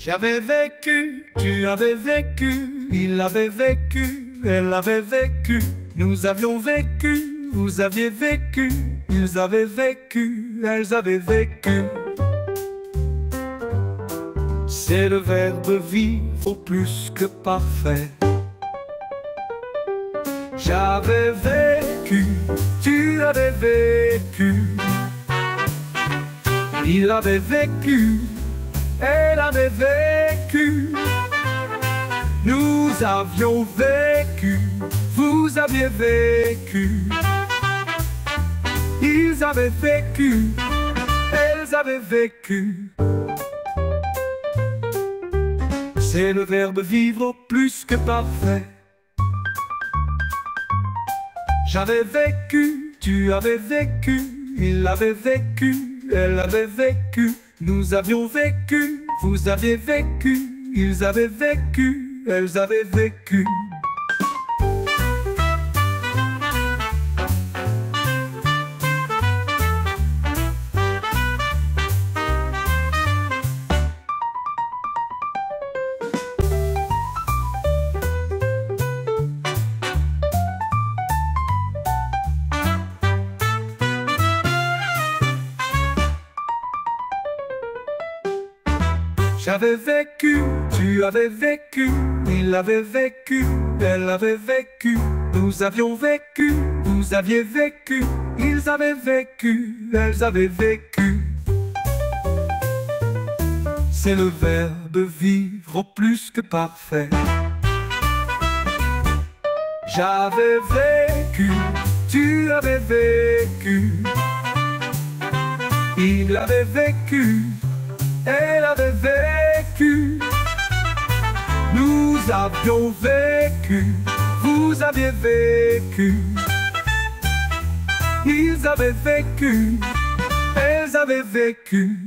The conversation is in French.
J'avais vécu, tu avais vécu, il avait vécu, elle avait vécu, nous avions vécu, vous aviez vécu, ils avaient vécu, elles avaient vécu. C'est le verbe vivre plus que parfait. J'avais vécu, tu avais vécu, il avait vécu, elle avait vécu, nous avions vécu, vous aviez vécu, ils avaient vécu, elles avaient vécu. C'est le verbe vivre plus que parfait. J'avais vécu, tu avais vécu, il avait vécu, elle avait vécu, nous avions vécu, vous aviez vécu, ils avaient vécu, elles avaient vécu. J'avais vécu, tu avais vécu, il avait vécu, elle avait vécu, nous avions vécu, vous aviez vécu, ils avaient vécu, elles avaient vécu. C'est le verbe vivre plus que parfait. J'avais vécu, tu avais vécu, il avait vécu, elle avait vécu, nous avions vécu, vous aviez vécu, ils avaient vécu, elles avaient vécu.